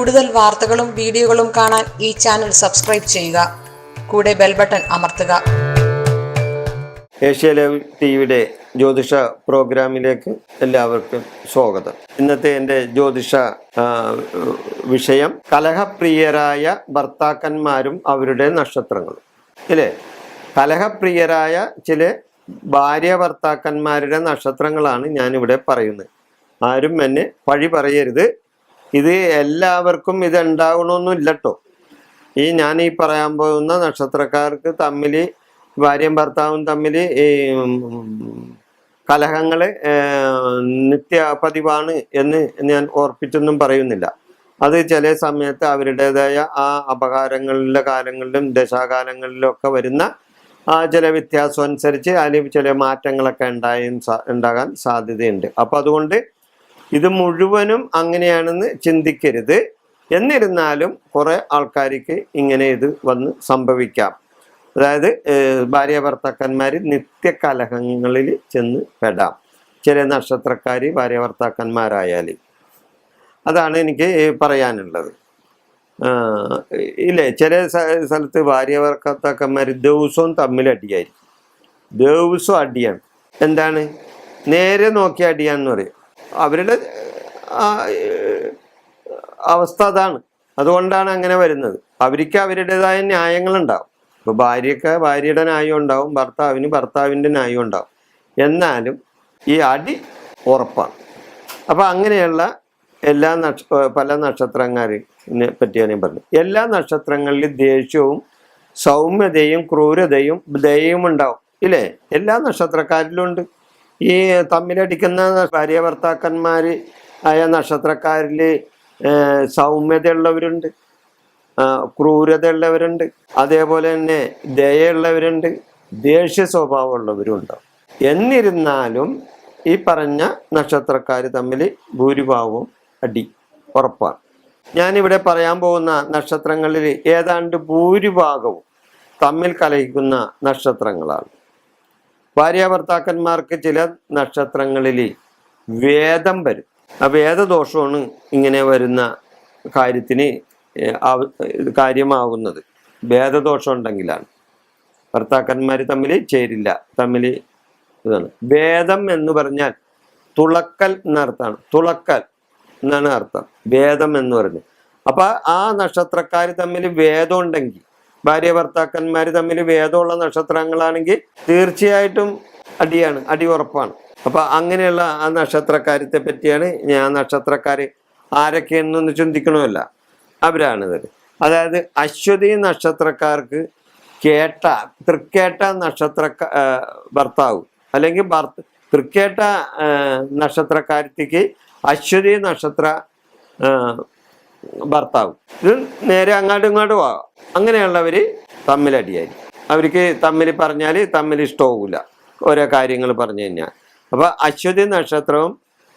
കൂടുതൽ വാർത്തകളും വീഡിയോകളും കാണാൻ ഈ ചാനൽ സബ്സ്ക്രൈബ് ചെയ്യുക. കൂടെ ബെൽ ബട്ടൺ അമർത്തുക. ഏഷ്യ ലൈവ് ടിവിയുടെ ജ്യോതിഷ പ്രോഗ്രാമിലേക്ക് എല്ലാവർക്കും സ്വാഗതം. ഇന്നത്തെ എൻ്റെ ജ്യോതിഷ വിഷയം കലഹപ്രിയരായ ഭർത്താക്കന്മാരും അവരുടെ നക്ഷത്രങ്ങളും. ഇല്ലേ, കലഹപ്രിയരായ ചില ഭാര്യ ഭർത്താക്കന്മാരുടെ നക്ഷത്രങ്ങളാണ് ഞാനിവിടെ പറയുന്നത്. ആരും എന്നെ പഴി പറയരുത്. ഇത് എല്ലാവർക്കും ഇത് ഉണ്ടാകണമെന്നില്ല കേട്ടോ. ഞാൻ പറയാൻ പോകുന്ന നക്ഷത്രക്കാർക്ക് തമ്മിൽ, ഭാര്യയും ഭർത്താവും തമ്മിൽ ഈ കലഹങ്ങൾ നിത്യപതിവാണ് എന്ന് ഞാൻ ഓർപ്പിച്ചൊന്നും പറയുന്നില്ല. അത് ചില സമയത്ത് അവരുടേതായ ആ അപകാരങ്ങളിലെ കാലങ്ങളിലും ദശാകാലങ്ങളിലും ഒക്കെ വരുന്ന ചില വ്യത്യാസം അനുസരിച്ച് അതിൽ ചില മാറ്റങ്ങളൊക്കെ ഉണ്ടാകാൻ സാധ്യതയുണ്ട്. അപ്പം അതുകൊണ്ട് ഇത് മുഴുവനും അങ്ങനെയാണെന്ന് ചിന്തിക്കരുത്. എന്നിരുന്നാലും കുറേ ആൾക്കാർക്ക് ഇങ്ങനെ ഇത് വന്ന് സംഭവിക്കാം. അതായത് ഭാര്യ ഭർത്താക്കന്മാർ നിത്യകലഹങ്ങളിൽ ചെന്ന് പെടാം. ചില നക്ഷത്രക്കാർ ഭാര്യ ഭർത്താക്കന്മാരായാൽ. അതാണ് എനിക്ക് പറയാനുള്ളത്. ഇല്ലേ, ചില സ്ഥലത്ത് ഭാര്യ ഭർത്താക്കന്മാർ ദിവസവും തമ്മിൽ അടിയായിരിക്കും. ദിവസവും അടിയാണ്. എന്താണ്, നേരെ നോക്കി അടിയാന്ന് പറയും. അവരുടെ അവസ്ഥ അതാണ്. അതുകൊണ്ടാണ് അങ്ങനെ വരുന്നത്. അവർക്ക് അവരുടേതായ ന്യായങ്ങളുണ്ടാവും. ഇപ്പോൾ ഭാര്യയ്ക്ക് ഭാര്യയുടെ ന്യായം ഉണ്ടാവും, ഭർത്താവിന് ഭർത്താവിൻ്റെ ന്യായം ഉണ്ടാവും. എന്നാലും ഈ അടി ഉറപ്പാണ്. അപ്പം അങ്ങനെയുള്ള എല്ലാ പല നക്ഷത്രക്കാരെ പറ്റിയാണ് ഞാൻ പറഞ്ഞത്. എല്ലാ നക്ഷത്രങ്ങളിലും ദേഷ്യവും സൗമ്യതയും ക്രൂരതയും ദയയും ഉണ്ടാവും. ഇല്ലേ, എല്ലാ നക്ഷത്രക്കാരിലും ഉണ്ട്. ഈ തമ്മിലടിക്കുന്ന ഭാര്യ ഭർത്താക്കന്മാർ ആയ നക്ഷത്രക്കാരിൽ സൗമ്യതയുള്ളവരുണ്ട്, ക്രൂരതയുള്ളവരുണ്ട്, അതേപോലെ തന്നെ ദയുള്ളവരുണ്ട്, ദേഷ്യ സ്വഭാവമുള്ളവരും ഉണ്ടാവും. എന്നിരുന്നാലും ഈ പറഞ്ഞ നക്ഷത്രക്കാർ തമ്മിൽ ഭൂരിഭാഗവും അടി ഉറപ്പാണ്. ഞാനിവിടെ പറയാൻ പോകുന്ന നക്ഷത്രങ്ങളിൽ ഏതാണ്ട് ഭൂരിഭാഗവും തമ്മിൽ കലഹിക്കുന്ന നക്ഷത്രങ്ങളാണ്. ഭാര്യ ഭർത്താക്കന്മാർക്ക് ചില നക്ഷത്രങ്ങളിൽ വേദം വരും. ആ വേദദോഷമാണ് ഇങ്ങനെ വരുന്ന കാര്യത്തിന് കാര്യമാകുന്നത്. വേദദോഷം ഉണ്ടെങ്കിലാണ്. ഭർത്താക്കന്മാർ തമ്മിൽ ചേരില്ല, തമ്മിൽ ഇതാണ്. വേദം എന്ന് പറഞ്ഞാൽ തുളക്കൽ എന്നർത്ഥമാണ്. തുളക്കൽ എന്നാണ് അർത്ഥം വേദം എന്ന് പറഞ്ഞാൽ. അപ്പം ആ നക്ഷത്രക്കാർ തമ്മിൽ വേദം ഉണ്ടെങ്കിൽ, ഭാര്യ ഭർത്താക്കന്മാർ തമ്മിൽ വേദമുള്ള നക്ഷത്രങ്ങളാണെങ്കിൽ തീർച്ചയായിട്ടും അടിയാണ്, അടി ഉറപ്പാണ്. അപ്പം അങ്ങനെയുള്ള ആ നക്ഷത്രക്കാരത്തെ പറ്റിയാണ് ഞാൻ. നക്ഷത്രക്കാർ ആരൊക്കെയെന്നൊന്ന് ചിന്തിക്കണമല്ല, അവരാണിത്. അതായത് അശ്വതി നക്ഷത്രക്കാർക്ക് തൃക്കേട്ട ഭർത്താവ്, അല്ലെങ്കിൽ തൃക്കേട്ട നക്ഷത്രക്കാരത്തേക്ക് അശ്വതി നക്ഷത്ര ഭർത്താവ്. ഇത് നേരെ അങ്ങോട്ടും ഇങ്ങോട്ടും ആകാം. അങ്ങനെയുള്ളവർ തമ്മിലടിയായിരിക്കും. അവർക്ക് തമ്മിൽ പറഞ്ഞാൽ തമ്മിൽ ഇഷ്ടമാകില്ല ഓരോ കാര്യങ്ങൾ പറഞ്ഞു കഴിഞ്ഞാൽ. അപ്പോൾ അശ്വതി നക്ഷത്രവും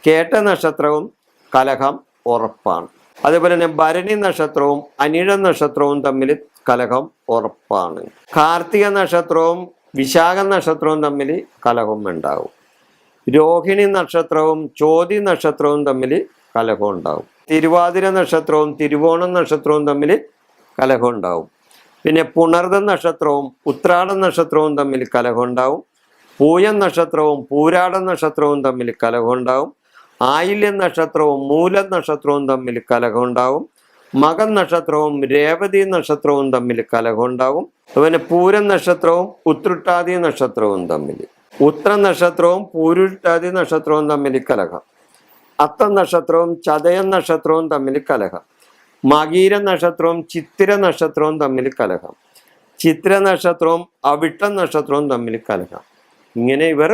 കേട്ട നക്ഷത്രവും കലഹം ഉറപ്പാണ്. അതേപോലെ തന്നെ ഭരണി നക്ഷത്രവും അനിഴ നക്ഷത്രവും തമ്മിൽ കലഹം ഉറപ്പാണ്. കാർത്തിക നക്ഷത്രവും വിശാഖ നക്ഷത്രവും തമ്മിൽ കലഹം ഉണ്ടാവും. രോഹിണി നക്ഷത്രവും ചോതി നക്ഷത്രവും തമ്മിൽ കലഹം ഉണ്ടാവും. തിരുവാതിര നക്ഷത്രവും തിരുവോണം നക്ഷത്രവും തമ്മിൽ കലഹം ഉണ്ടാവും. പിന്നെ പുണർദ നക്ഷത്രവും ഉത്രാട നക്ഷത്രവും തമ്മിൽ കലഹം ഉണ്ടാവും. പൂയം നക്ഷത്രവും പൂരാട നക്ഷത്രവും തമ്മിൽ കലഹം ഉണ്ടാവും. ആയില്യം നക്ഷത്രവും മൂലം നക്ഷത്രവും തമ്മിൽ കലഹം ഉണ്ടാവും. മകം നക്ഷത്രവും രേവതി നക്ഷത്രവും തമ്മിൽ കലഹം ഉണ്ടാവും. അതുപോലെ പൂരം നക്ഷത്രവും ഉത്രട്ടാതി നക്ഷത്രവും തമ്മിൽ, ഉത്ര നക്ഷത്രവും പൂരുട്ടാതി നക്ഷത്രവും തമ്മിൽ കലഹം. അത്ത നക്ഷത്രവും ചതയം നക്ഷത്രവും തമ്മിൽ കലഹം. മകീര നക്ഷത്രവും ചിത്തിര നക്ഷത്രവും തമ്മിൽ കലഹം. ചിത്ര നക്ഷത്രവും അവിട്ട നക്ഷത്രവും തമ്മിൽ കലഹം. ഇങ്ങനെ ഇവർ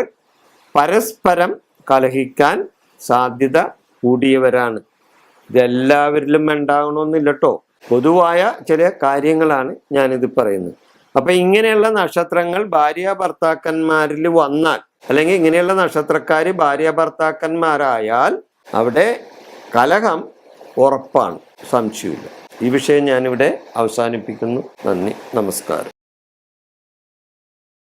പരസ്പരം കലഹിക്കാൻ സാധ്യത കൂടിയവരാണ്. ഇതെല്ലാവരിലും ഉണ്ടാകണമെന്നില്ല കേട്ടോ. പൊതുവായ ചില കാര്യങ്ങളാണ് ഞാനിത് പറയുന്നത്. അപ്പം ഇങ്ങനെയുള്ള നക്ഷത്രങ്ങൾ ഭാര്യ ഭർത്താക്കന്മാരിൽ വന്നാൽ, അല്ലെങ്കിൽ ഇങ്ങനെയുള്ള നക്ഷത്രക്കാർ ഭാര്യ ഭർത്താക്കന്മാരായാൽ അവിടെ കലഹം ഉറപ്പാണ്, സംശയമില്ല. ഈ വിഷയം ഞാനിവിടെ അവസാനിപ്പിക്കുന്നു. നന്ദി, നമസ്കാരം.